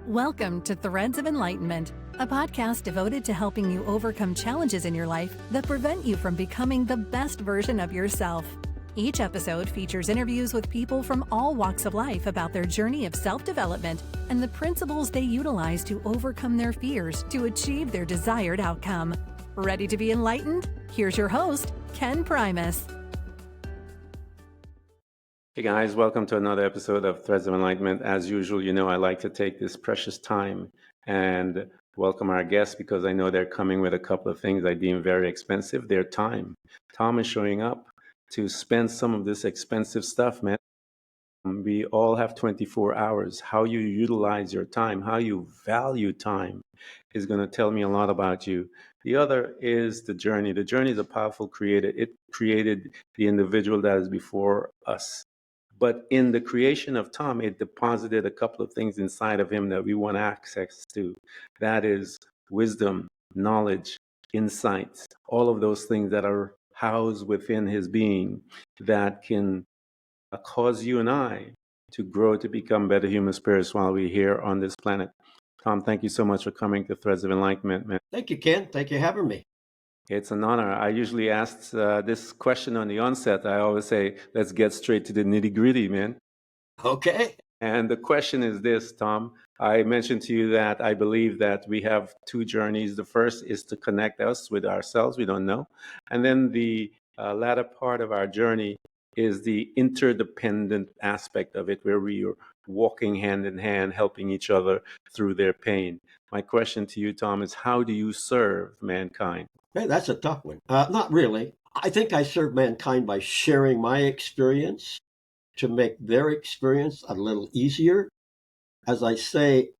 Welcome to Threads of Enlightenment, a podcast devoted to helping you overcome challenges in your life that prevent you from becoming the best version of yourself. Each episode features interviews with people from all walks of life about their journey of self-development and the principles they utilize to overcome their fears to achieve their desired outcome. Ready to be enlightened? Here's your host, Ken Primus. Hey guys, welcome to another episode of Threads of Enlightenment. As usual, you know I like to take this precious time and welcome our guests because I know they're coming with a couple of things I deem very expensive, their time. Tom is showing up to spend some of this expensive stuff, man. We all have 24 hours. How you utilize your time, how you value time is going to tell me a lot about you. The other is the journey. The journey is a powerful creator. It created the individual that is before us. But in the creation of Tom, it deposited a couple of things inside of him that we want access to. That is wisdom, knowledge, insights, all of those things that are housed within his being that can cause you and I to grow to become better human spirits while we're here on this planet. Tom, thank you so much for coming to Threads of Enlightenment, man. Thank you, Ken. Thank you for having me. It's an honor. I usually ask this question on the onset. I always say, let's get straight to the nitty gritty, man. Okay. And the question is this, Tom. I mentioned to you that I believe that we have two journeys. The first is to connect us with ourselves. We don't know. And then the latter part of our journey is the interdependent aspect of it, where we are walking hand in hand, helping each other through their pain. My question to you, Tom, is how do you serve mankind? Hey, that's a tough one. Not really. I think I serve mankind by sharing my experience to make their experience a little easier. As I say,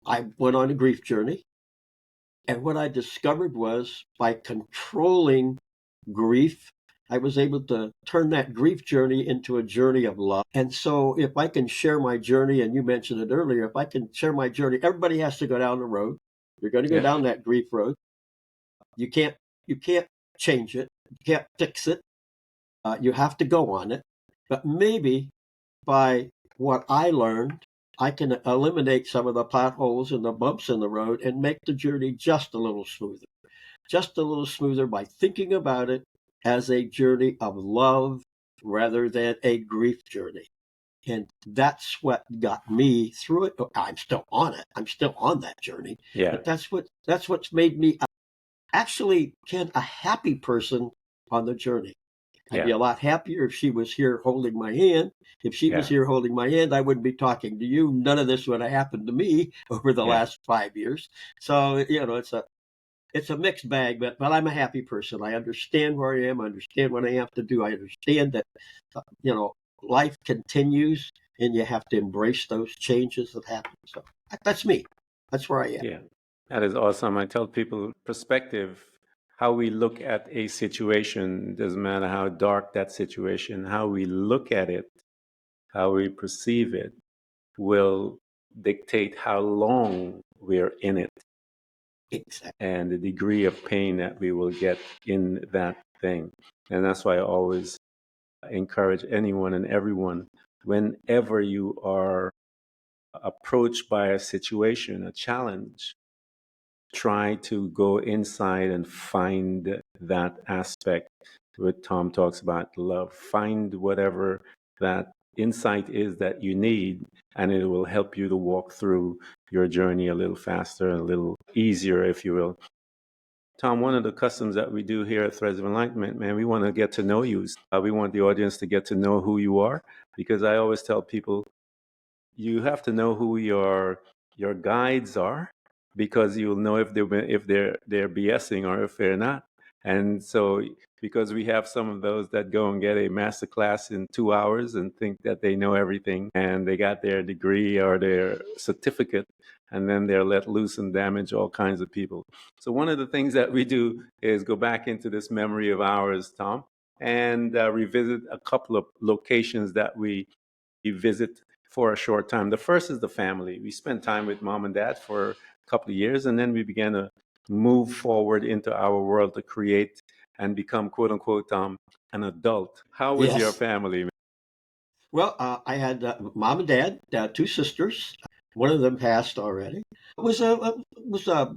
I went on a grief journey. And what I discovered was by controlling grief, I was able to turn that grief journey into a journey of love. And so if I can share my journey, and you mentioned it earlier, if I can share my journey, everybody has to go down the road. You're going to go down that grief road. You can't change it. You can't fix it. You have to go on it. But maybe by what I learned, I can eliminate some of the potholes and the bumps in the road and make the journey just a little smoother. Just a little smoother by thinking about it as a journey of love rather than a grief journey. And that's what got me through it. I'm still on it. I'm still on that journey. Yeah. But that's what's made me actually, Ken, a happy person on the journey. I'd be a lot happier if she was here holding my hand. If she was here holding my hand, I wouldn't be talking to you. None of this would have happened to me over the last 5 years. So, it's a mixed bag, but I'm a happy person. I understand where I am. I understand what I have to do. I understand that, life continues and you have to embrace those changes that happen. So that's me. That's where I am. Yeah, that is awesome. I tell people perspective, how we look at a situation, doesn't matter how dark that situation, how we look at it, how we perceive it, will dictate how long we're in it. Exactly. And the degree of pain that we will get in that thing. And that's why I always encourage anyone and everyone, whenever you are approached by a situation, a challenge, try to go inside and find that aspect what Tom talks about, love. Find whatever that insight is that you need, and it will help you to walk through your journey a little faster and a little easier, if you will. Tom, one of the customs that we do here at Threads of Enlightenment, man, we want to get to know you. We want the audience to get to know who you are, because I always tell people, you have to know who your guides are, because you'll know if they're BSing or if they're not. And so, because we have some of those that go and get a master class in 2 hours and think that they know everything and they got their degree or their certificate, and then they're let loose and damage all kinds of people. So one of the things that we do is go back into this memory of ours, Tom, and revisit a couple of locations that we visit for a short time. The first is the family. We spent time with mom and dad for a couple of years, and then we began to move forward into our world to create and become, quote unquote, an adult. How was your family? Well, I had mom and dad, 2 sisters. One of them passed already. It was a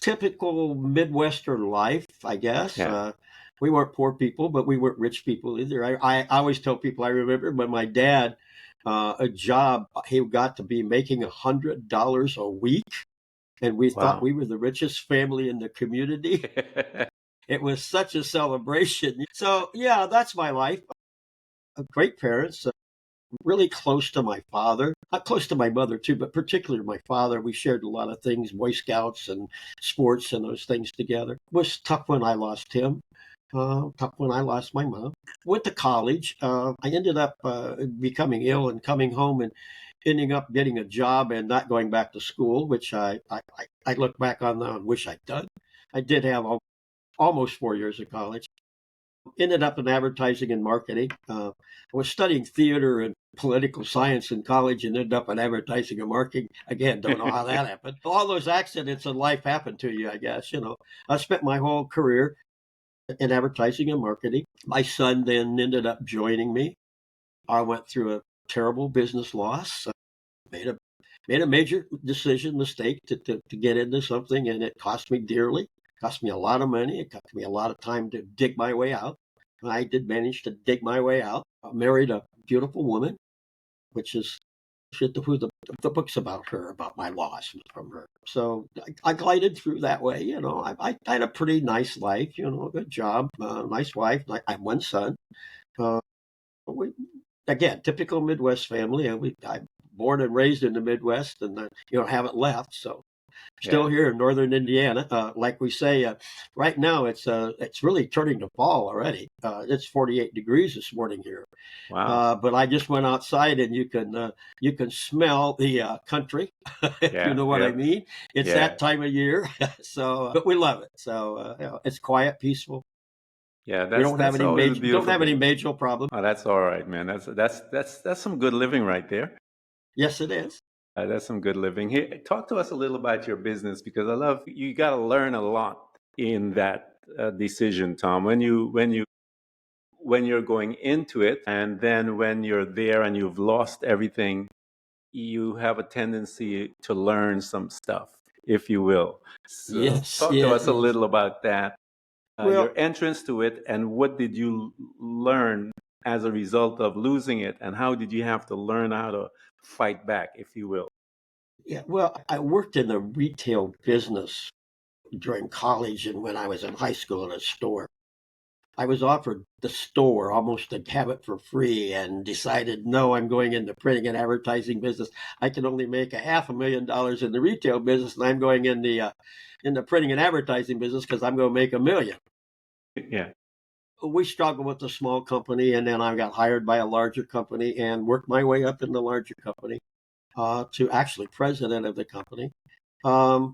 typical Midwestern life, I guess. Yeah. We weren't poor people, but we weren't rich people either. I always tell people I remember when my dad, a job, he got to be making $100 a week, and we thought Wow. we were the richest family in the community. It was such a celebration. So, yeah, that's my life. Great parents, really close to my father, not close to my mother too, but particularly my father. We shared a lot of things, Boy Scouts and sports and those things together. It was tough when I lost him. Tough when I lost my mom. Went to college. I ended up becoming ill and coming home and ending up getting a job and not going back to school, which I look back on now and wish I'd done. I did have almost 4 years of college. Ended up in advertising and marketing. I was studying theater and political science in college and ended up in advertising and marketing. Again, don't know how that happened. All those accidents in life happen to you, I guess. I spent my whole career in advertising and marketing. My son then ended up joining me. I went through a terrible business loss. Made a made a major mistake to get into something, and it cost me dearly. Cost me a lot of money. It cost me a lot of time to dig my way out. I did manage to dig my way out. I married a beautiful woman, which is who the book's about her, about my loss from her. So I glided through that way. I had a pretty nice life. Good job, nice wife. I have one son. Uh, we, Again, typical Midwest family. I'm born and raised in the Midwest, and haven't left. So still Yeah. here in northern Indiana. Like we say, right now it's really turning to fall already. It's 48 degrees this morning here. Wow. But I just went outside, and you can smell the country, if you Yeah. know what I Yep. mean. It's Yeah. that time of year, so but we love it. So it's quiet, peaceful. Yeah. We That's always a don't beautiful have any thing. major problems. Oh, that's all right, man. That's some good living right there. Yes, it is. That's some good living. Here, talk to us a little about your business because I love you. Got to learn a lot in that decision, Tom. When you're going into it, and then when you're there and you've lost everything, you have a tendency to learn some stuff, if you will. So, Yes, talk to yeah, us a yes. little about that. Your Well, entrance to it, and what did you learn as a result of losing it, and how did you have to learn how to fight back, if you will? yeah. Well, I worked in the retail business during college and when I was in high school in a store. I was offered the store almost to have it for free and decided, no, I'm going into printing and advertising business. I can only make $500,000 in the retail business, and I'm going in the printing and advertising business because I'm going to make $1 million. Yeah. We struggled with a small company, and then I got hired by a larger company and worked my way up in the larger company to actually president of the company, um,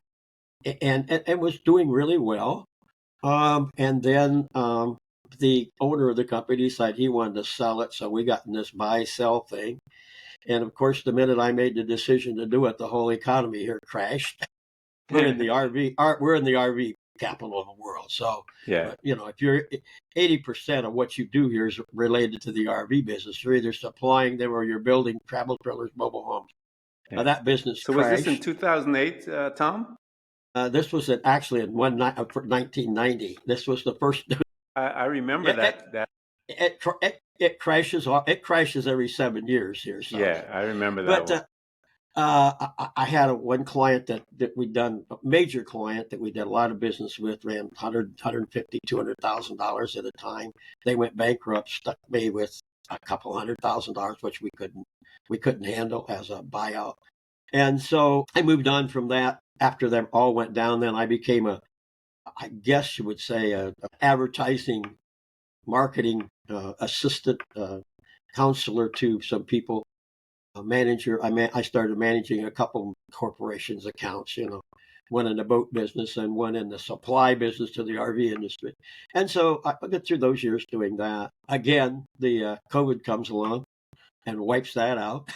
and was doing really well. And then the owner of the company decided he wanted to sell it, so we got in this buy sell thing. And of course, the minute I made the decision to do it, the whole economy here crashed. We're in the RV capital of the world. So, Yeah. but if you're 80% of what you do here is related to the RV business, you're either supplying them or you're building travel trailers, mobile homes. Yeah. That business So was this in crashed. 2008, Tom? This was actually in 1990. This was the first. I remember It, that. it crashes every 7 years here. So, Yeah, I remember that but one. I had one client that we'd done, a major client that we did a lot of business with, ran 150, $200,000 at a time. They went bankrupt, stuck me with a couple $100,000, which we couldn't handle as a buyout. And so I moved on from that. After them all went down, then I became I guess you would say, a advertising marketing assistant, counselor to some people, a manager. I started managing a couple corporations' accounts, one in the boat business and one in the supply business to the RV industry. And so I got through those years doing that. Again, the COVID comes along and wipes that out.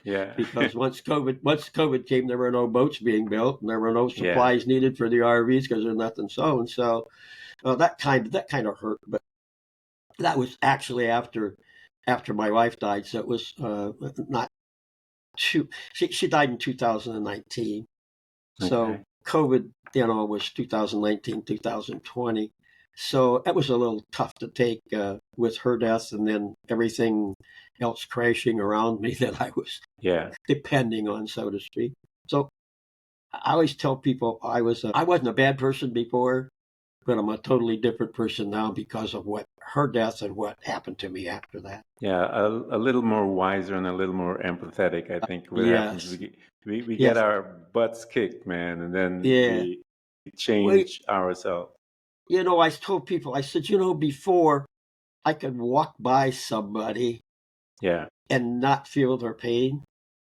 Yeah. Because once COVID came, there were no boats being built and there were no Yeah. supplies needed for the RVs because there's nothing so. And so that kind of hurt. But that was actually after my wife died, so it was not she died in 2019. So Okay. COVID, was 2019, 2020. So that was a little tough to take with her death and then everything else crashing around me that I was Yeah. depending on, so to speak. So I always tell people I wasn't a bad person before, but I'm a totally different person now because of what her death and what happened to me after that. Yeah. A little more wiser and a little more empathetic. I think what happens, Yes, we get yes, our butts kicked, man, and then yeah. we Well, change ourselves. I told people, I said, before I could walk by somebody Yeah. and not feel their pain,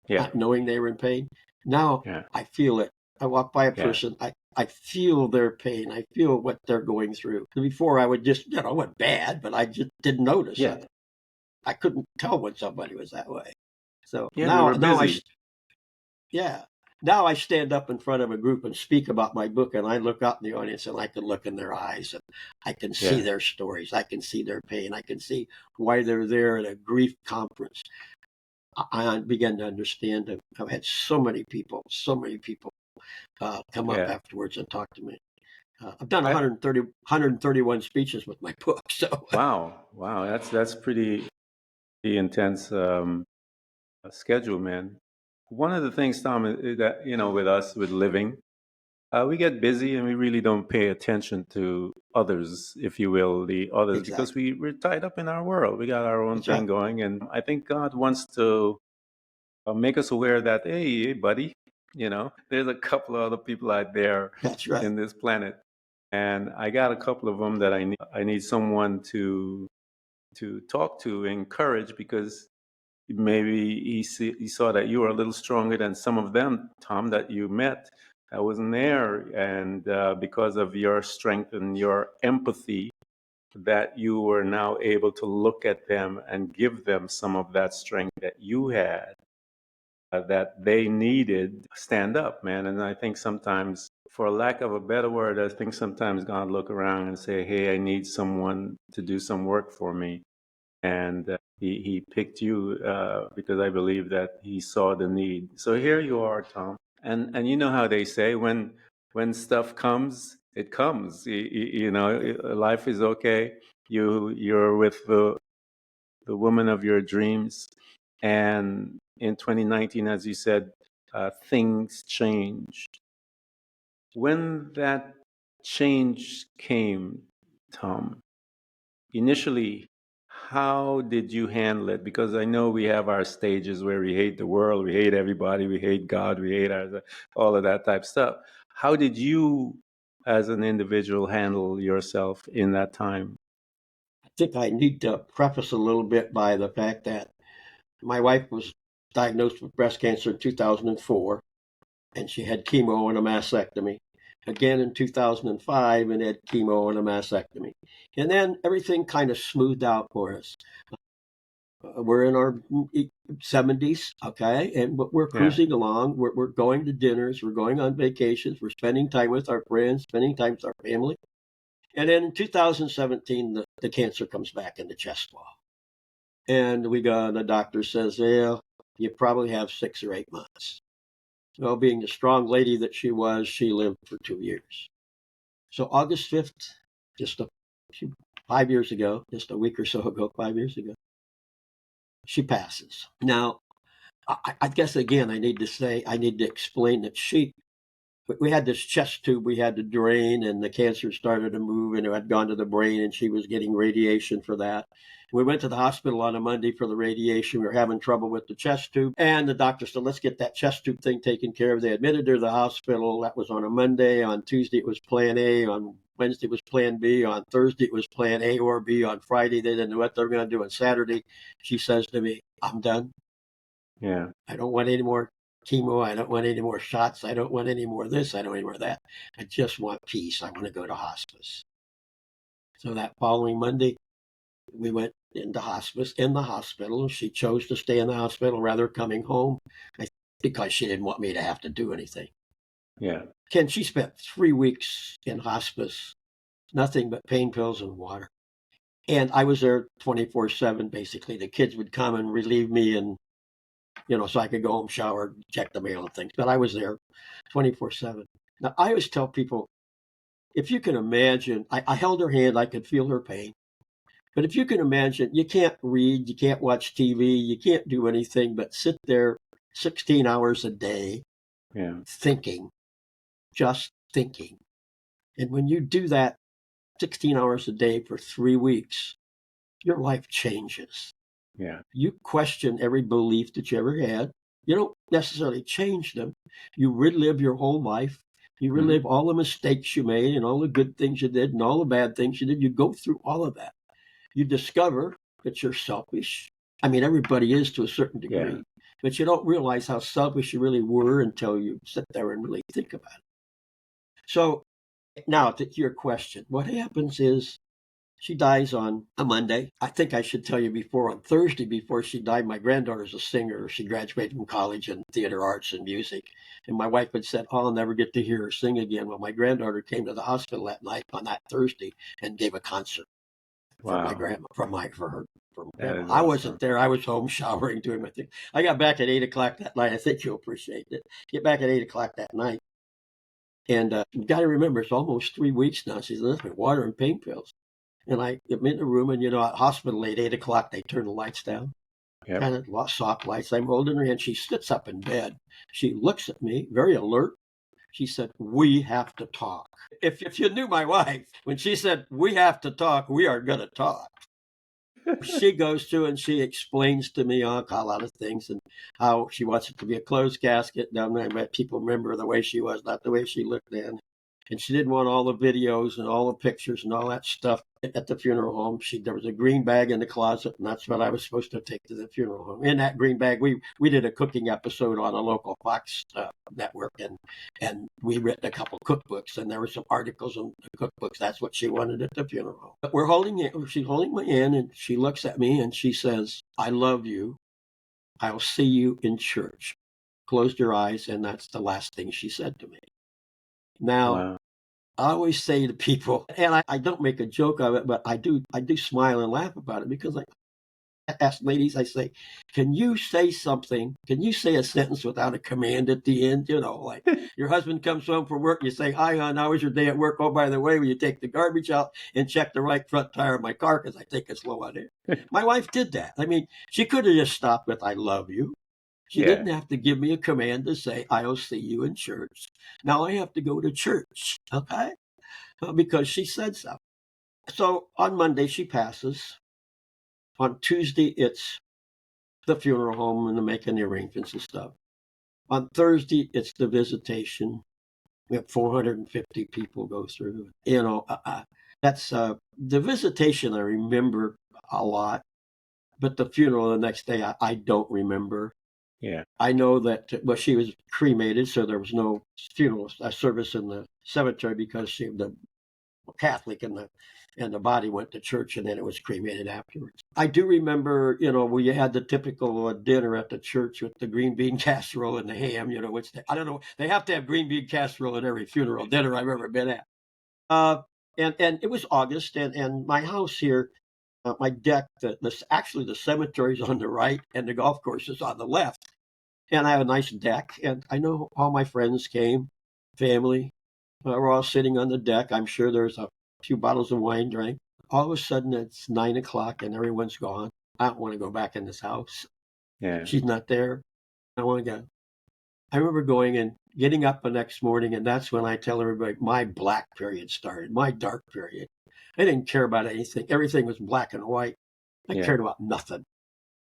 Yeah. not knowing they were in pain. Now Yeah. I feel it. I walk by a Yeah. person, I feel their pain. I feel what they're going through. Before I would just, it wasn't bad, but I just didn't notice. Yeah. I couldn't tell when somebody was that way. So Yeah. We were busy. yeah, now I stand up in front of a group and speak about my book, and I look out in the audience and I can look in their eyes and I can see Yeah. their stories. I can see their pain. I can see why they're there at a grief conference. I began to understand that I've had so many people come up Yeah. afterwards and talk to me. I've done I 131 speeches with my book. So, Wow. Wow. That's pretty intense schedule, man. One of the things, Tom, is that with us with living, we get busy and we really don't pay attention to others, if you will, the others, because exactly. we're tied up in our world. We got our own That's thing right. going, and I think God wants to make us aware that, hey, buddy, there's a couple of other people out there That's right. in this planet, and I got a couple of them that I need someone to talk to, encourage, because maybe he saw that you were a little stronger than some of them, Tom, that you met. I wasn't there, and because of your strength and your empathy, that you were now able to look at them and give them some of that strength that you had, that they needed. Stand up, man. And I think sometimes, for lack of a better word, I think sometimes God look around and say, hey, I need someone to do some work for me. And he picked you because I believe that he saw the need. So here you are, Tom. And you know how they say, when stuff comes, it comes. Life is okay. You're with the woman of your dreams, and in 2019, as you said, things changed. When that change came, Tom, initially, how did you handle it? Because I know we have our stages where we hate the world, we hate everybody, we hate God, we hate all of that type stuff. How did you, as an individual, handle yourself in that time? I think I need to preface a little bit by the fact that my wife was diagnosed with breast cancer in 2004, and she had chemo and a mastectomy. Again in 2005, and had chemo and a mastectomy. And then everything kind of smoothed out for us. We're in our 70s, okay, and but we're Yeah, cruising along. We're going to dinners, we're going on vacations, we're spending time with our friends, spending time with our family. And then in 2017, the cancer comes back in the chest wall. And the doctor says, yeah, you probably have 6 or 8 months. Well, being the strong lady that she was, she lived for 2 years. So August 5th, just 5 years ago, just a week or so ago, 5 years ago, she passes. Now, I guess again, I need to explain that we had this chest tube we had to drain, and the cancer started to move, and it had gone to the brain, and she was getting radiation for that. We went to the hospital on a Monday for the radiation. We were having trouble with the chest tube, and the doctor said, let's get that chest tube thing taken care of. They admitted her to the hospital. That was on a Monday. On Tuesday, it was plan A. On Wednesday, it was plan B. On Thursday, it was plan A or B. On Friday, they didn't know what they were going to do. On Saturday, she says to me, I'm done. yeah, I don't want any more chemo. I don't want any more shots. I don't want any more this. I don't want any more that. I just want peace. I want to go to hospice. So that following Monday, we went into hospice in the hospital. She chose to stay in the hospital rather than coming home because she didn't want me to have to do anything. yeah, Ken, she spent 3 weeks in hospice, nothing but pain pills and water. And I was there 24/7, basically. The kids would come and relieve me, and so I could go home, shower, check the mail and things. But I was there 24/7. Now, I always tell people, if you can imagine, I held her hand, I could feel her pain. But if you can imagine, you can't read, you can't watch TV, you can't do anything but sit there 16 hours a day thinking, just thinking. And when you do that 16 hours a day for 3 weeks, your life changes. Yeah. You question every belief that you ever had. You don't necessarily change them. You relive your whole life. You relive all the mistakes you made and all the good things you did and all the bad things you did. You go through all of that. You discover that you're selfish. I mean, everybody is to a certain degree, but you don't realize how selfish you really were until you sit there and really think about it. So now to your question, what happens is she dies on a Monday. I think I should tell you on Thursday before she died, my granddaughter's a singer. She graduated from college in theater arts and music. And my wife had said, I'll never get to hear her sing again. Well, my granddaughter came to the hospital that night on that Thursday and gave a concert for my grandma, for her. Grandma. I wasn't there. I was home showering, doing my thing. I got back at 8:00 that night. I think you'll appreciate it. Get back at 8:00 that night. And you got to remember, it's almost 3 weeks now. She's nothing but water and pain pills. And I'm in the room, and at hospital at 8:00, they turn the lights down, kind of soft lights. I'm holding her hand. She sits up in bed. She looks at me, very alert. She said, "We have to talk." If you knew my wife, when she said, "We have to talk," we are going to talk. She goes through and she explains to me a lot of things and how she wants it to be a closed casket. Now, people remember the way she was, not the way she looked then. And she didn't want all the videos and all the pictures and all that stuff at the funeral home. There was a green bag in the closet, and that's what I was supposed to take to the funeral home. In that green bag, we did a cooking episode on a local Fox network, and we written a couple cookbooks, and there were some articles in the cookbooks. That's what she wanted at the funeral home. But she's holding my hand, and she looks at me, and she says, "I love you. I'll see you in church." Closed her eyes, and that's the last thing she said to me. Now, I always say to people, and I don't make a joke of it, but I do smile and laugh about it, because I ask ladies, I say, can you say something? Can you say a sentence without a command at the end? Like your husband comes home from work, you say, "Hi, hon, how was your day at work? Oh, by the way, will you take the garbage out and check the right front tire of my car because I think it's low on air?" My wife did that. I mean, she could have just stopped with, "I love you." She didn't have to give me a command to say, "I'll see you in church." Now I have to go to church, okay? Because she said so. So on Monday, she passes. On Tuesday, it's the funeral home and the making the arrangements and stuff. On Thursday, it's the visitation. We have 450 people go through. That's the visitation I remember a lot, but the funeral the next day, I don't remember. Yeah. I know that, she was cremated, so there was no funeral service in the cemetery because she was Catholic, and the body went to church, and then it was cremated afterwards. I do remember, where you had the typical dinner at the church with the green bean casserole and the ham, which I don't know. They have to have green bean casserole at every funeral dinner I've ever been at. And it was August, and my house here, my deck, actually the cemetery's on the right, and the golf course is on the left. And I have a nice deck, and I know all my friends came, family. We're all sitting on the deck. I'm sure there's a few bottles of wine drank. All of a sudden, it's 9:00 and everyone's gone. I don't want to go back in this house. Yeah. She's not there. I want to go. I remember going and getting up the next morning, and that's when I tell everybody my black period started, my dark period. I didn't care about anything. Everything was black and white. I cared about nothing.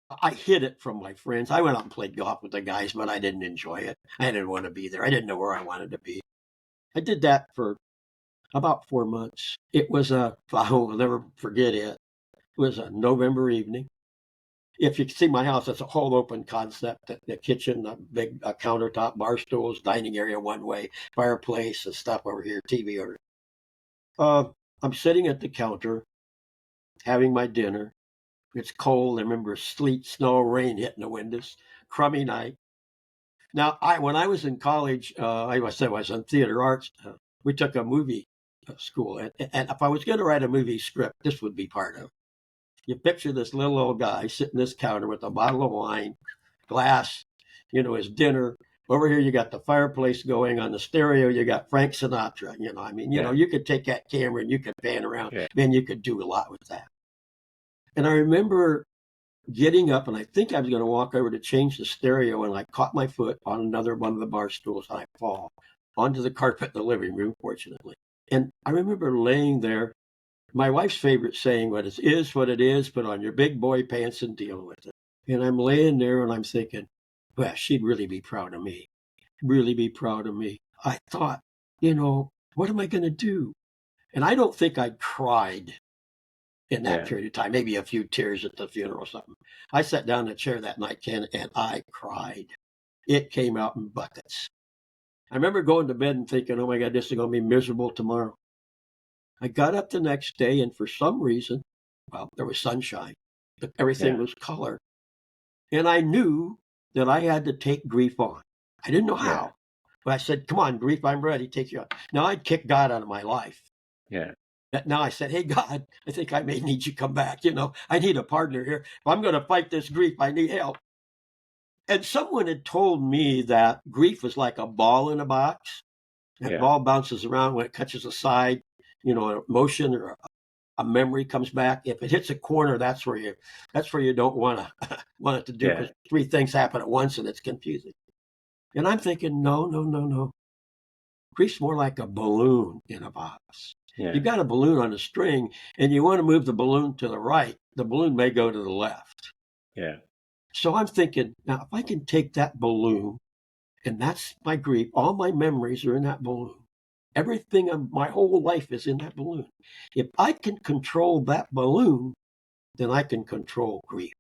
I hid it from my friends. I went out and played golf with the guys, but I didn't enjoy it. I didn't want to be there. I didn't know where I wanted to be. I did that for about 4 months. It was I will never forget it. It was a November evening. If you can see my house, it's a whole open concept. The kitchen, a big countertop, bar stools, dining area one way, fireplace and stuff over here, TV over. I'm sitting at the counter having my dinner. It's cold. I remember sleet, snow, rain hitting the windows. Crummy night. Now, when I was in college, I was in theater arts. We took a movie school, and if I was going to write a movie script, this would be part of it. You picture this little old guy sitting at this counter with a bottle of wine glass, as dinner. Over here, you got the fireplace going. On the stereo, you got Frank Sinatra. You could take that camera and you could pan around. Yeah. Man, you could do a lot with that. And I remember getting up, and I think I was going to walk over to change the stereo, and I caught my foot on another one of the bar stools, and I fall onto the carpet in the living room, fortunately. And I remember laying there. My wife's favorite saying, what it is, put on your big boy pants and deal with it. And I'm laying there and I'm thinking, well, she'd really be proud of me. Really be proud of me. I thought, what am I going to do? And I don't think I cried in that period of time, maybe a few tears at the funeral or something. I sat down in a chair that night, Ken, and I cried. It came out in buckets. I remember going to bed and thinking, oh my God, this is going to be miserable tomorrow. I got up the next day, and for some reason, there was sunshine, but everything was color. And I knew that I had to take grief on. I didn't know how, but I said, come on, grief, I'm ready, take you on. Now, I'd kicked God out of my life. Yeah. Now I said, hey, God, I think I may need you to come back. I need a partner here. If I'm going to fight this grief, I need help. And someone had told me that grief is like a ball in a box. That ball bounces around when it catches a side. An emotion or a memory comes back. If it hits a corner, that's where you don't want it to do, because three things happen at once and it's confusing. And I'm thinking, no. Grief's more like a balloon in a box. Yeah. You got a balloon on a string and you want to move the balloon to the right, the balloon may go to the left. Yeah. So I'm thinking, now if I can take that balloon, and that's my grief, all my memories are in that balloon. Everything of my whole life is in that balloon. If I can control that balloon, then I can control grief.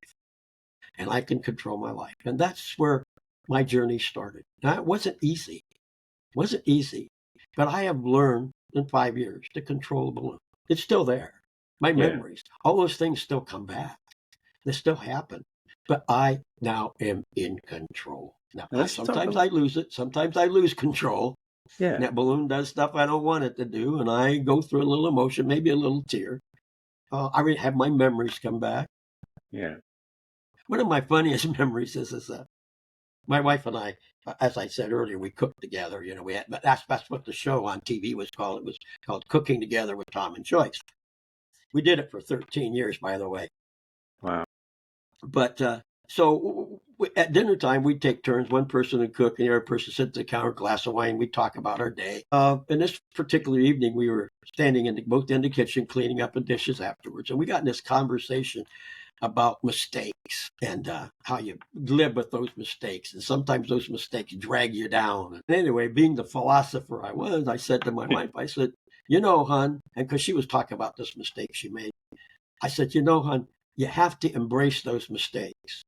And I can control my life. And that's where my journey started. Now, it wasn't easy. But I have learned in 5 years to control the balloon. It's still there. My memories, all those things still come back. They still happen. But I now am in control. Now, sometimes I lose it. Sometimes I lose control. Yeah. And that balloon does stuff I don't want it to do, and I go through a little emotion, maybe a little tear. I have my memories come back. Yeah. One of my funniest memories is my wife and I, as I said earlier, we cooked together. That's what the show on TV was called. It was called Cooking Together with Tom and Joyce. We did it for 13 years, by the way. Wow. But so at dinner time, we'd take turns. One person would cook, and the other person sit at the counter, glass of wine. We'd talk about our day. And this particular evening, we were standing both in the kitchen, cleaning up the dishes afterwards. And we got in this conversation about mistakes and how you live with those mistakes. And sometimes those mistakes drag you down. And anyway, being the philosopher I was, I said to my wife, I said, hon, and because she was talking about this mistake she made, I said, hon, you have to embrace those mistakes.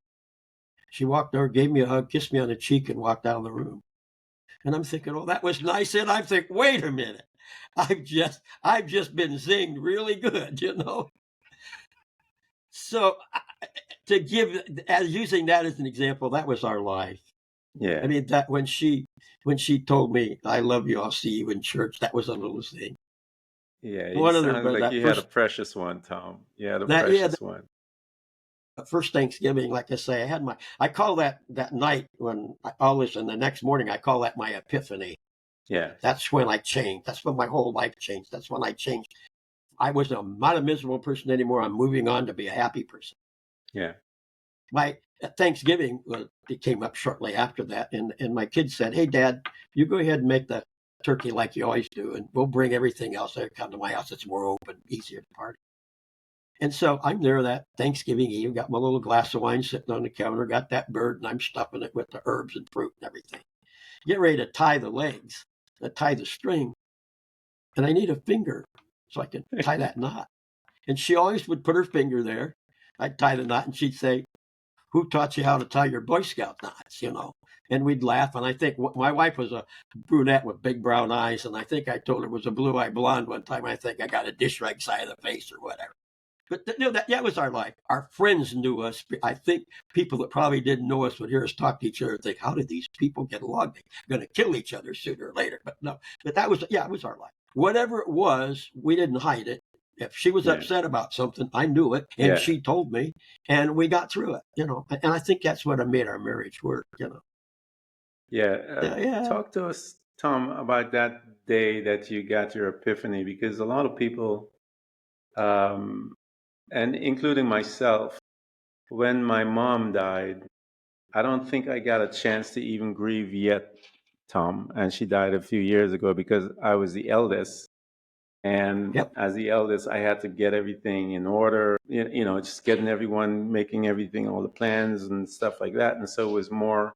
She walked over, gave me a hug, kissed me on the cheek, and walked out of the room. And I'm thinking, oh, that was nice. And I'm thinking, wait a minute. I've just been zinged really good, So using that as an example, that was our life. Yeah. I mean, that when she told me, I love you, I'll see you in church, that was a little thing. Yeah. You sounded like you had a precious one, Tom. You had a precious one. First Thanksgiving, like I say, I call that night when and the next morning, I call that my Epiphany. Yeah. That's when I changed. That's when my whole life changed. That's when I changed. I'm not a miserable person anymore. I'm moving on to be a happy person. Yeah. My Thanksgiving, it came up shortly after that. And my kids said, hey, Dad, you go ahead and make the turkey like you always do. And we'll bring everything else. They come to my house. It's more open, easier to party. And so I'm there that Thanksgiving Eve, got my little glass of wine sitting on the counter, got that bird, and I'm stuffing it with the herbs and fruit and everything. Get ready to tie the legs, tie the string, and I need a finger so I can tie that knot. And she always would put her finger there. I'd tie the knot, and she'd say, who taught you how to tie your Boy Scout knots, And we'd laugh, and I think my wife was a brunette with big brown eyes, and I think I told her it was a blue-eyed blonde one time. I think I got a dish rag side of the face or whatever. But that was our life. Our friends knew us. I think people that probably didn't know us would hear us talk to each other and think, how did these people get along? They're going to kill each other sooner or later. But no, it was our life. Whatever it was, we didn't hide it. If she was Yeah. upset about something, I knew it, and Yeah. she told me, and we got through it. And I think that's what made our marriage work. Yeah. Yeah, Talk to us, Tom, about that day that you got your epiphany, because a lot of people, um, and including myself, when my mom died, I don't think I got a chance to even grieve yet, Tom. And she died a few years ago because I was the eldest. And yep. as the eldest, I had to get everything in order, just getting everyone, making everything, all the plans and stuff like that. And so it was more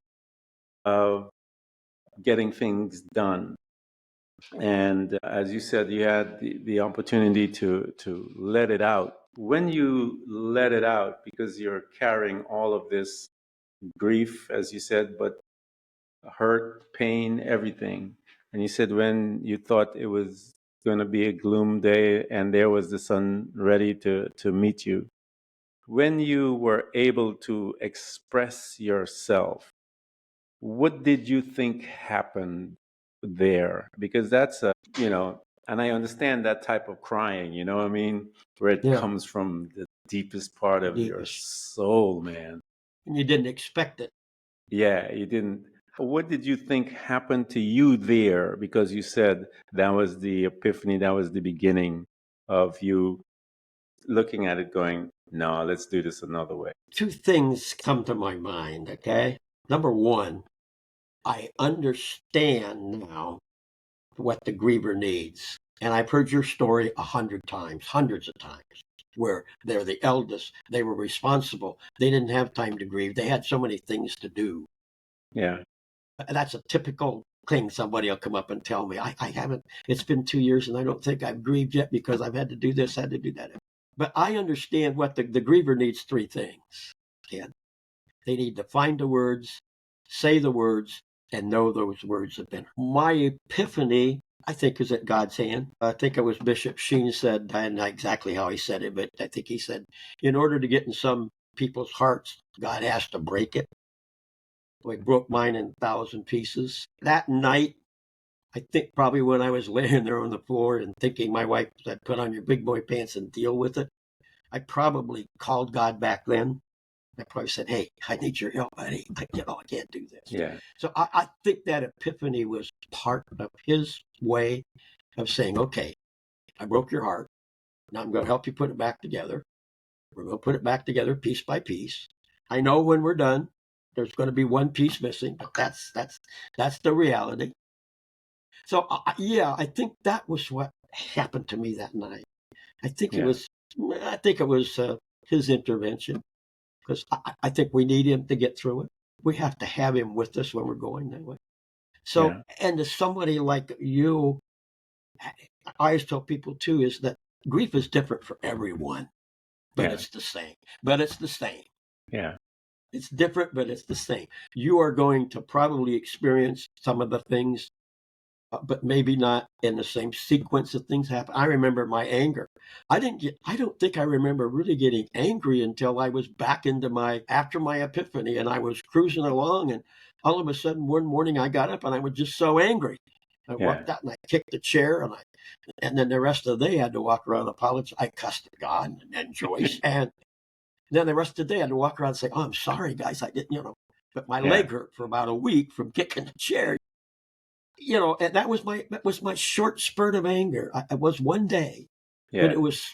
of getting things done. And as you said, you had the opportunity to let it out. When you let it out, because you're carrying all of this grief, as you said, but hurt, pain, everything. And you said when you thought it was going to be a gloom day and there was the sun ready to meet you. When you were able to express yourself, what did you think happened there? Because and I understand that type of crying, you know what I mean? Where it Yeah, comes from the deepest part the of your deepest. soul, man. And you didn't expect it. Yeah, you didn't. What did you think happened to you there? Because you said that was the epiphany, that was the beginning of you looking at it going, no, let's do this another way. Two things come to my mind, okay? Number one, I understand now what the griever needs. And I've heard your story 100 times, hundreds of times, where they're the eldest, they were responsible, they didn't have time to grieve, they had so many things to do. Yeah, That's a typical thing somebody will come up and tell me. I haven't, it's been 2 years and I don't think I've grieved yet because I've had to do this, had to do that. But I understand what the griever needs three things. Ken. They need to find the words, say the words, and know those words have been. My epiphany, I think, is at God's hand. I think it was Bishop Sheen said, and not exactly how he said it, but I think he said, in order to get in some people's hearts, God has to break it. Well, he broke mine in 1,000 pieces. That night, I think probably when I was laying there on the floor and thinking my wife said, put on your big boy pants and deal with it, I probably called God back then. I probably said, hey, I need your help, buddy. I can't do this. yeah, So I think that epiphany was part of his way of saying, okay, I broke your heart. Now I'm going to help you put it back together. We're going to put it back together piece by piece. I know when we're done, there's going to be one piece missing, but that's the reality. So yeah, I think that was what happened to me that night. I think it yeah, was, I think it was his intervention because I think we need him to get through it. We have to have him with us when we're going that way. So, yeah, and to somebody like you, I always tell people too is that grief is different for everyone, but yeah, it's the same. But it's the same. yeah, It's different, but it's the same. You are going to probably experience some of the things but maybe not in the same sequence of things happen. I remember my anger. I don't think I remember really getting angry until I was back into after my epiphany and I was cruising along and all of a sudden one morning I got up and I was just so angry. I yeah, walked out and I kicked the chair and then the rest of the day I had to walk around and apologize. I cussed at God and Joyce and then the rest of the day I had to walk around and say, oh, I'm sorry guys. I didn't, but my yeah, leg hurt for about a week from kicking the chair. And that was my short spurt of anger. It was one day, but yeah, it was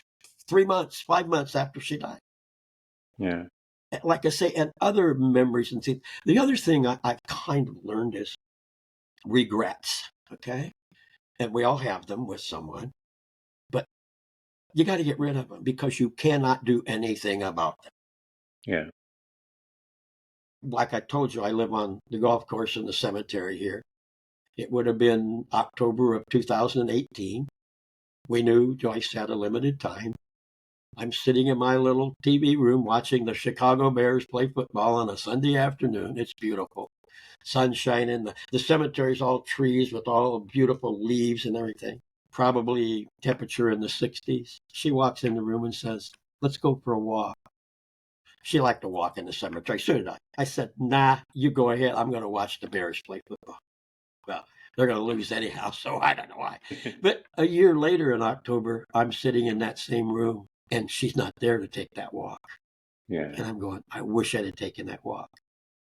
3 months, 5 months after she died. yeah, Like I say, and other memories and things. The other thing I've kind of learned is regrets. Okay, and we all have them with someone, but you got to get rid of them because you cannot do anything about them. yeah, Like I told you, I live on the golf course in the cemetery here. It would have been October of 2018. We knew Joyce had a limited time. I'm sitting in my little TV room watching the Chicago Bears play football on a Sunday afternoon. It's beautiful. Sun shining. The cemetery's all trees with all beautiful leaves and everything. Probably temperature in the 60s. She walks in the room and says, let's go for a walk. She liked to walk in the cemetery. So did I. I said, nah, you go ahead. I'm going to watch the Bears play football. Well, they're going to lose anyhow, so I don't know why. But a year later in October, I'm sitting in that same room, and she's not there to take that walk. Yeah. And I'm going, I wish I'd have taken that walk.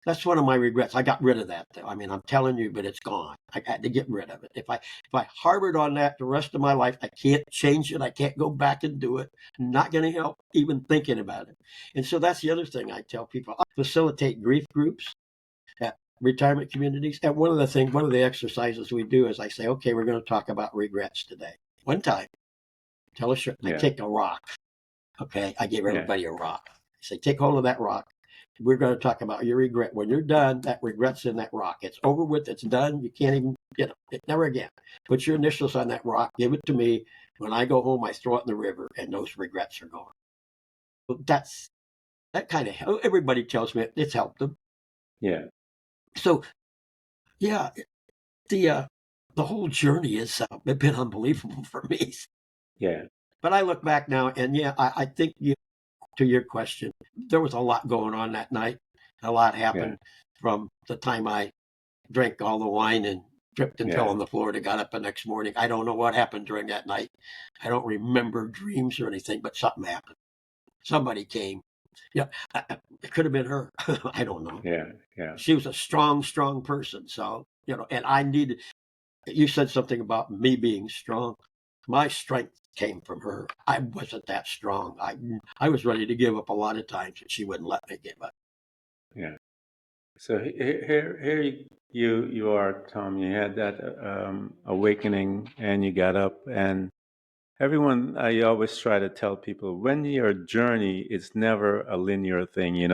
That's one of my regrets. I got rid of that, though. I mean, I'm telling you, but it's gone. I had to get rid of it. If I harbored on that the rest of my life, I can't change it. I can't go back and do it. I'm not going to help even thinking about it. And so that's the other thing I tell people. I facilitate grief groups at retirement communities. And one of the exercises we do is I say, okay, we're going to talk about regrets today. One time, tell us, I take a rock. Okay, I gave everybody a rock. I say, take hold of that rock. We're going to talk about your regret. When you're done, that regret's in that rock. It's over with. It's done. You can't even get it. Never again. Put your initials on that rock. Give it to me. When I go home, I throw it in the river, and those regrets are gone. That kind of, everybody tells me it's helped them. Yeah. So, yeah, the whole journey has been unbelievable for me. Yeah. But I look back now, and yeah, I think to your question, there was a lot going on that night. A lot happened from the time I drank all the wine and tripped and fell on the floor and got up the next morning. I don't know what happened during that night. I don't remember dreams or anything, but something happened. Somebody came. Yeah, it could have been her. I don't know. Yeah. She was a strong person. So, and I needed, you said something about me being strong. My strength came from her. I wasn't that strong. I was ready to give up a lot of times, and she wouldn't let me give up. Yeah. So here you are, Tom. You had that awakening, and you got up. And everyone, I always try to tell people, when your journey is never a linear thing.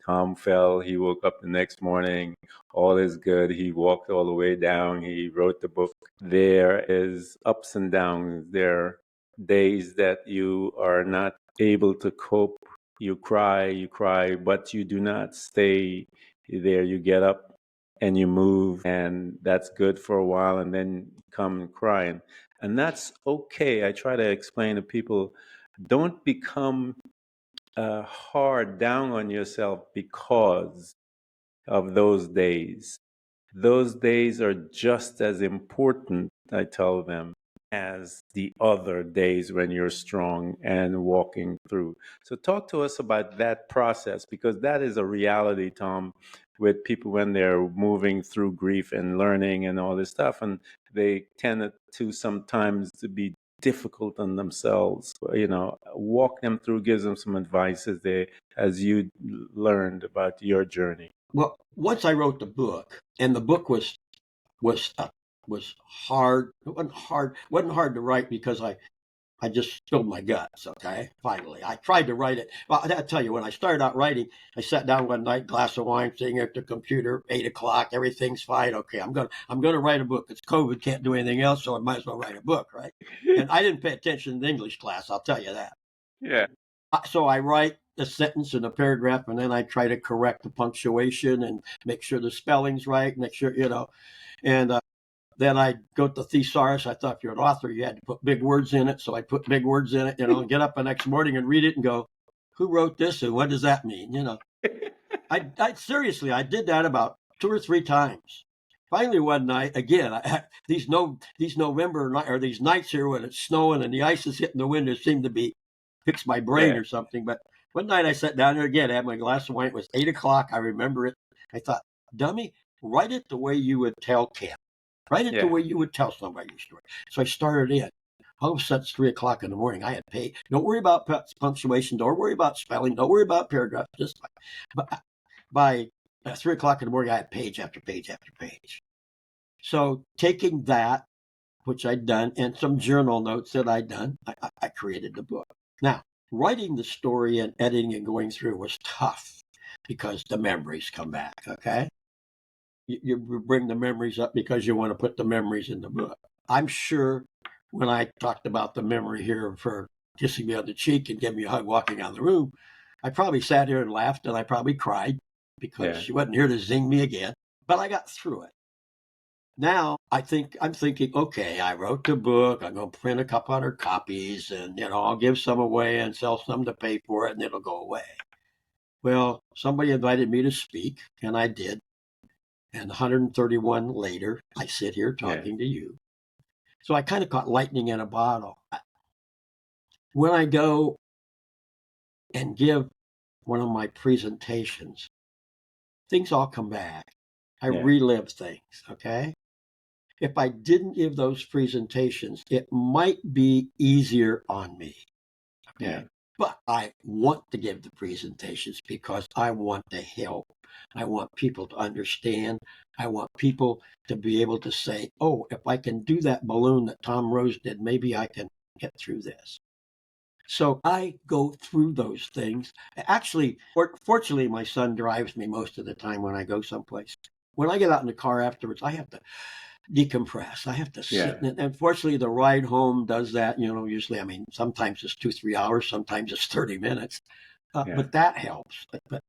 Tom fell. He woke up the next morning. All is good. He walked all the way down. He wrote the book. There is ups and downs. There are days that you are not able to cope. You cry, but you do not stay there. You get up and you move, and that's good for a while, and then come crying. And that's okay. I try to explain to people, don't become hard down on yourself because of those days. Those days are just as important, I tell them, as the other days when you're strong and walking through. So, talk to us about that process, because that is a reality, Tom, with people when they're moving through grief and learning and all this stuff. And they tend to sometimes to be difficult on themselves. Walk them through, gives them some advice as you learned about your journey. Well, once I wrote the book, and the book was hard. It wasn't hard to write because I just spilled my guts. Okay, finally, I tried to write it. Well, I tell you, when I started out writing, I sat down one night, glass of wine, sitting at the computer, 8 o'clock. Everything's fine. Okay, I'm gonna write a book. It's COVID, can't do anything else, so I might as well write a book, right? And I didn't pay attention in the English class. I'll tell you that. Yeah. So I write a sentence and a paragraph, and then I try to correct the punctuation and make sure the spelling's right, make sure, and then I go to the thesaurus. I thought if you're an author, you had to put big words in it. So I put big words in it, and get up the next morning and read it and go, who wrote this and what does that mean? I seriously, I did that about 2 or 3 times. Finally, one night, again, these November or these nights here when it's snowing and the ice is hitting the window seem to be fix my brain or something. But one night I sat down there again, had my glass of wine. It was 8 o'clock. I remember it. I thought, dummy, write it the way you would tell Ken. Write it the way you would tell somebody your story. So I started in. All of a sudden, it's 3 o'clock in the morning. I had paid. Don't worry about punctuation. Don't worry about spelling. Don't worry about paragraphs. Just by 3 o'clock in the morning, I had page after page after page. So taking that, which I'd done, and some journal notes that I'd done, I created the book. Now, writing the story and editing and going through was tough because the memories come back, okay? You bring the memories up because you want to put the memories in the book. I'm sure when I talked about the memory here of her kissing me on the cheek and giving me a hug walking out of the room, I probably sat here and laughed, and I probably cried because she wasn't here to zing me again. But I got through it. Now I'm thinking, okay, I wrote the book. I'm going to print a couple hundred copies, and I'll give some away and sell some to pay for it, and it'll go away. Well, somebody invited me to speak, and I did. And 131 later, I sit here talking to you. So I kind of caught lightning in a bottle. When I go and give one of my presentations, things all come back. I relive things, okay? If I didn't give those presentations, it might be easier on me, okay? But I want to give the presentations because I want to help. I want people to understand. I want people to be able to say, oh, if I can do that balloon that Tom Rose did, maybe I can get through this. So I go through those things. Actually, fortunately, my son drives me most of the time when I go someplace. When I get out in the car afterwards, I have to decompress. I have to sit in it. And fortunately, the ride home does that. Usually, sometimes it's 2-3 hours, sometimes it's 30 minutes. But that helps. But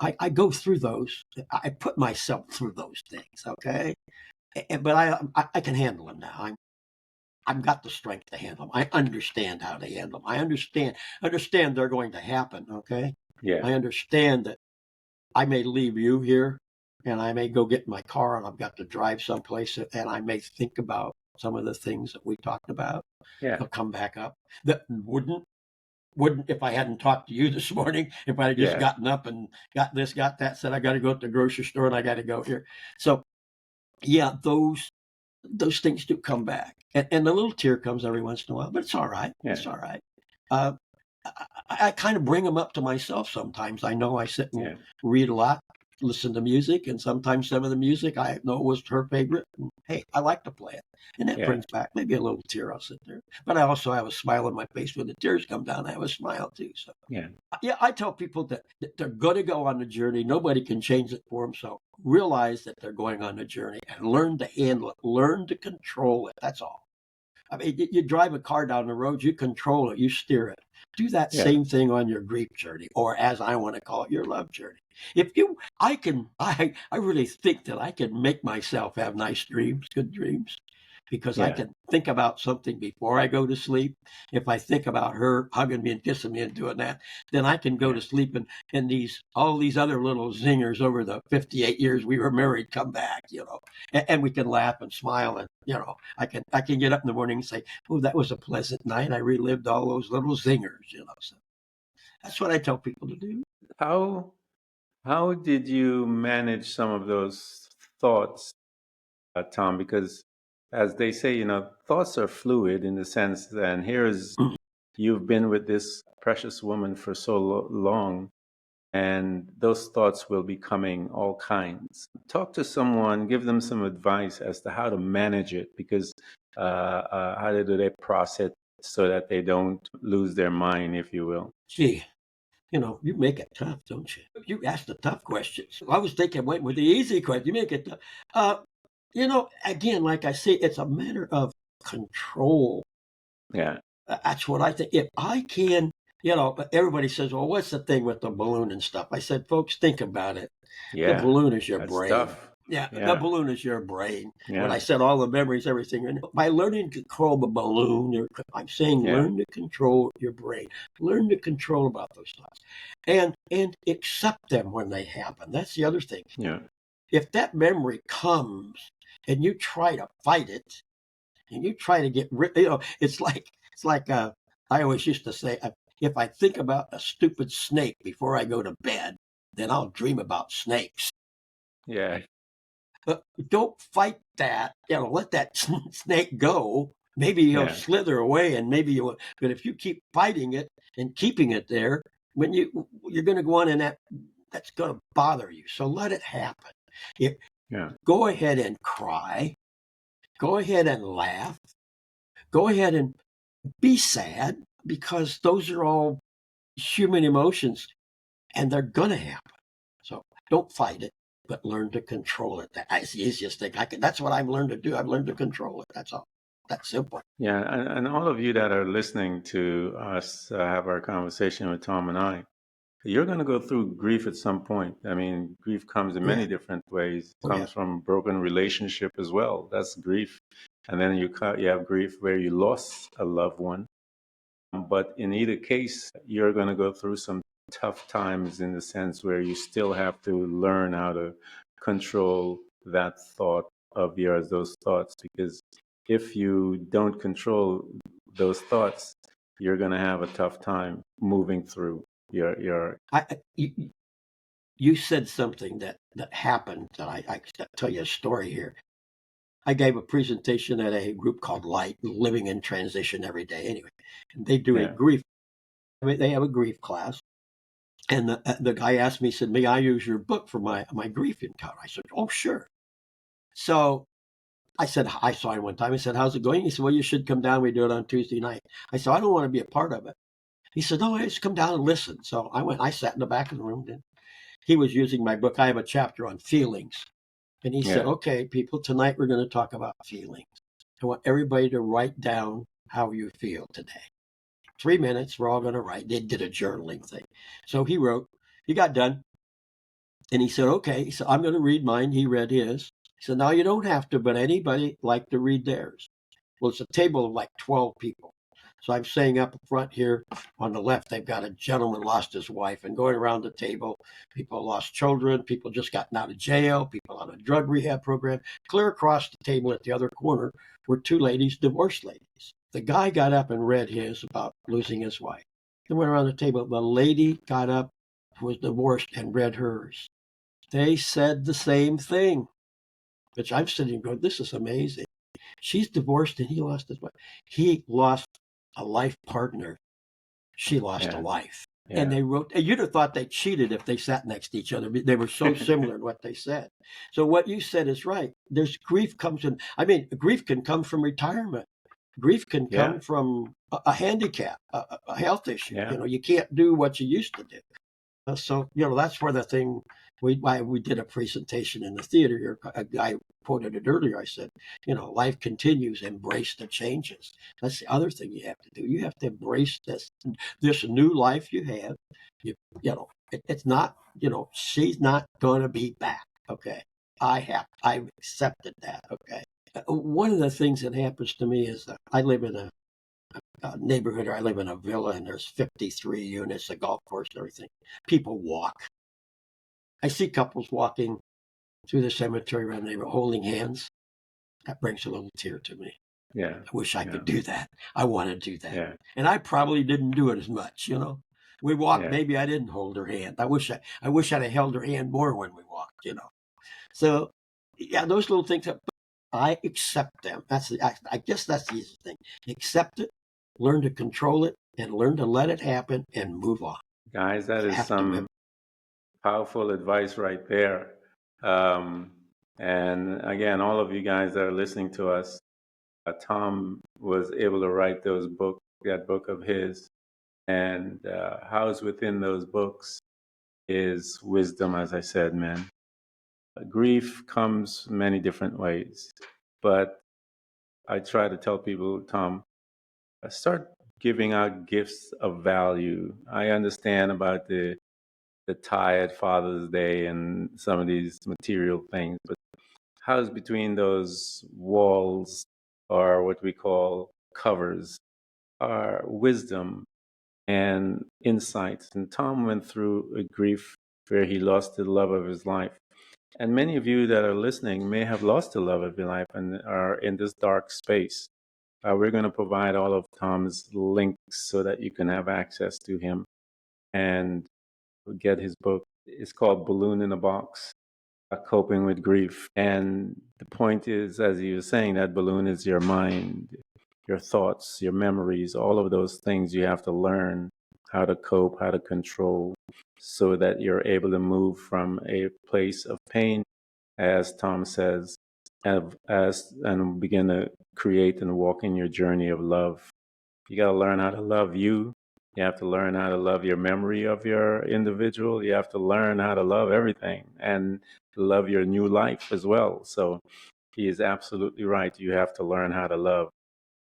I go through those. I put myself through those things. Okay, but I can handle them now. I've got the strength to handle them. I understand how to handle them. I understand they're going to happen. Okay. I understand that I may leave you here, and I may go get in my car, and I've got to drive someplace, and I may think about some of the things that we talked about. They'll come back up. That wouldn't if I hadn't talked to you this morning. If I had just gotten up and got this, got that, said I got to go to the grocery store and I got to go here. So yeah, those things do come back, and a little tear comes every once in a while, but it's all right. It's all right. I kind of bring them up to myself sometimes. I know I sit and read a lot, listen to music, and sometimes some of the music I know was her favorite. And, hey, I like to play it, and that brings back maybe a little tear. I'll sit there, but I also have a smile on my face when the tears come down. I have a smile too. So I tell people that they're going to go on the journey. Nobody can change it for them. So realize that they're going on the journey and learn to handle it, learn to control it. That's all. You drive a car down the road, you control it, you steer it. Do that same thing on your grief journey, or as I want to call it, your love journey. I really think that I can make myself have nice dreams, good dreams, because I can think about something before I go to sleep. If I think about her hugging me and kissing me and doing that, then I can go to sleep, and all these other little zingers over the 58 years we were married come back, and we can laugh and smile, and I can get up in the morning and say, oh, that was a pleasant night. I relived all those little zingers, So that's what I tell people to do. How did you manage some of those thoughts, Tom? Because as they say, thoughts are fluid in the sense that, and here's you've been with this precious woman for so long, and those thoughts will be coming all kinds. Talk to someone, give them some advice as to how to manage it, because how do they process so that they don't lose their mind, if you will. Gee, you make it tough, don't you? You ask the tough questions. I was thinking, wait, with the easy question, you make it tough. Again, like I say, it's a matter of control. Yeah. That's what I think. If I can, everybody says, well, what's the thing with the balloon and stuff? I said, folks, think about it. The balloon is your brain. Tough. The balloon is your brain. Yeah. When I said all the memories, everything, by learning to control the balloon, I'm saying learn to control your brain. Learn to control about those thoughts. And accept them when they happen. That's the other thing. Yeah. If that memory comes and you try to fight it, and you try to get rid, it's like I always used to say, if I think about a stupid snake before I go to bed, then I'll dream about snakes. Yeah. Don't fight that. Let that snake go. Maybe he'll slither away, and maybe you. But if you keep fighting it and keeping it there, when you're going to go on, and that's going to bother you. So let it happen. Go ahead and cry. Go ahead and laugh. Go ahead and be sad, because those are all human emotions, and they're going to happen. So don't fight it, but learn to control it. That's the easiest thing I can. That's what I've learned to do. I've learned to control it. That's all. That's simple. Yeah, and all of you that are listening to us have our conversation with Tom and I, you're going to go through grief at some point. Grief comes in many different ways. It comes from broken relationship as well. That's grief. And then you have grief where you lost a loved one. But in either case, you're going to go through some tough times in the sense where you still have to learn how to control that thought of yours, those thoughts, because if you don't control those thoughts, you're going to have a tough time moving through your. You said something that happened that I tell you a story here. I gave a presentation at a group called Light, Living in Transition Every Day. Anyway, and they do a Yeah. grief. They have a grief class, and the guy asked me, he said, "May I use your book for my grief encounter?" I said, "Oh, sure." So I said, I saw him one time. I said, "How's it going?" He said, "Well, you should come down. We do it on Tuesday night." I said, "I don't want to be a part of it." He said, "No, just come down and listen." So I went. I sat in the back of the room. And he was using my book. I have a chapter on feelings. And he said, Yeah. "Okay, people, tonight we're going to talk about feelings. I want everybody to write down how you feel today. 3 minutes, we're all going to write." They did a journaling thing. So he wrote, he got done, and he said, "Okay." He said, "I'm going to read mine." He read his. He said, "Now you don't have to, but anybody like to read theirs." Well, it's a table of like 12 people. So I'm saying up front here on the left, they've got a gentleman lost his wife, and going around the table, people lost children, people just gotten out of jail, people on a drug rehab program. Clear across the table at the other corner were two ladies, divorced ladies. The guy got up and read his about losing his wife. They went around the table. The lady got up, who was divorced, and read hers. They said the same thing, which I'm sitting going, this is amazing. She's divorced and he lost his wife. He lost a life partner. She lost a life. Yeah. And they wrote, and you'd have thought they cheated if they sat next to each other. They were so similar in what they said. So what you said is right. There's grief comes in. I mean, grief can come from retirement. Grief can come from a handicap, a health issue. Yeah. You know, you can't do what you used to do. So, you know, that's where the thing, why we did a presentation in the theater here. I quoted it earlier. I said, you know, life continues, embrace the changes. That's the other thing you have to do. You have to embrace this new life you have. You know, it's not, you know, she's not going to be back. Okay. I've accepted that. Okay. One of the things that happens to me is that I live in a neighborhood, or I live in a villa, and there's 53 units, a golf course and everything. People walk. I see couples walking through the cemetery around the neighborhood holding hands. That brings a little tear to me. Yeah. I wish I could do that. I want to do that. Yeah. And I probably didn't do it as much, you know. We walked, maybe I didn't hold her hand. I wish I'd have held her hand more when we walked, you know. So yeah, those little things, I accept them. I guess that's the easy thing. Accept it, learn to control it, and learn to let it happen and move on. Guys, that is some powerful advice right there. And again, all of you guys that are listening to us, Tom was able to write that book of his, and housed within those books is wisdom, as I said, man. Grief comes many different ways, but I try to tell people, Tom, start giving out gifts of value. I understand about the tired Father's Day and some of these material things, but house between those walls, or what we call covers, are wisdom and insights. And Tom went through a grief where he lost the love of his life. And many of you that are listening may have lost the love of your life and are in this dark space. We're going to provide all of Tom's links so that you can have access to him and get his book. It's called Balloon in a Box, Coping with Grief. And the point is, as you were saying, that balloon is your mind, your thoughts, your memories, all of those things you have to learn how to cope, how to control, so that you're able to move from a place of pain, as Tom says, and begin to create and walk in your journey of love. You got to learn how to love you. You have to learn how to love your memory of your individual. You have to learn how to love everything and love your new life as well. So he is absolutely right. You have to learn how to love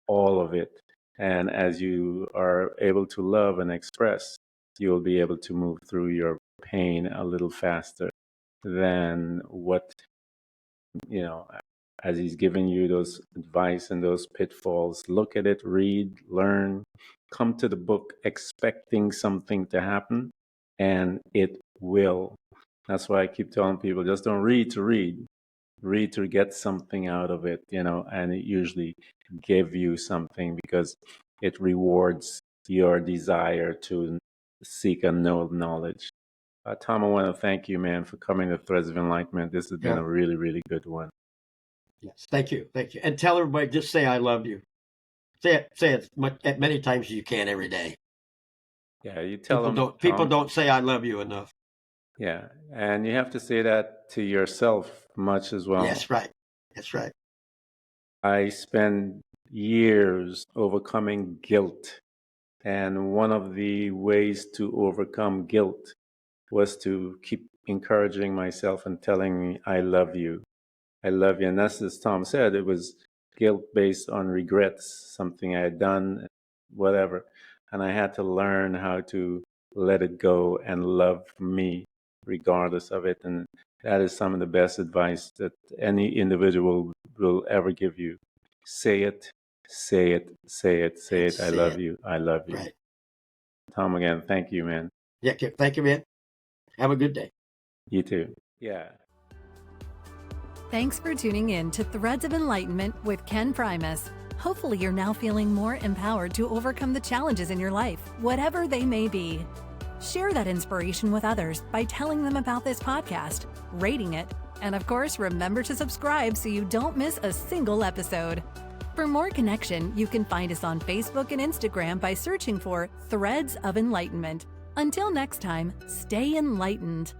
all of it. And as you are able to love and express, you'll be able to move through your pain a little faster than what, you know, as he's giving you those advice and those pitfalls. Look at it, read, learn, come to the book expecting something to happen, and it will. That's why I keep telling people, just don't read to read. read to get something out of it, and it usually give you something because it rewards your desire to seek and know knowledge. Tom, I want to thank you, man, for coming to Threads of Enlightenment. This has been Yeah. a really, really good one. Yes. Thank you. Thank you. And tell everybody, just say I love you. Say it as many times as you can every day. Yeah, you tell them. People don't say I love you enough. Yeah, and you have to say that to yourself much as well. Yes, right. That's right. I spend years overcoming guilt, and one of the ways to overcome guilt was to keep encouraging myself and telling me, I love you. I love you. And that's, as Tom said, it was guilt based on regrets, something I had done, whatever. And I had to learn how to let it go and love me regardless of it. And that is some of the best advice that any individual will ever give you. Say it, say it, say it, say it. I love you. I love you. Right. Tom, again, thank you, man. Yeah, thank you, man. Have a good day. You too. Yeah. Thanks for tuning in to Threads of Enlightenment with Ken Primus. Hopefully, you're now feeling more empowered to overcome the challenges in your life, whatever they may be. Share that inspiration with others by telling them about this podcast, rating it, and of course, remember to subscribe so you don't miss a single episode. For more connection, you can find us on Facebook and Instagram by searching for Threads of Enlightenment. Until next time, stay enlightened.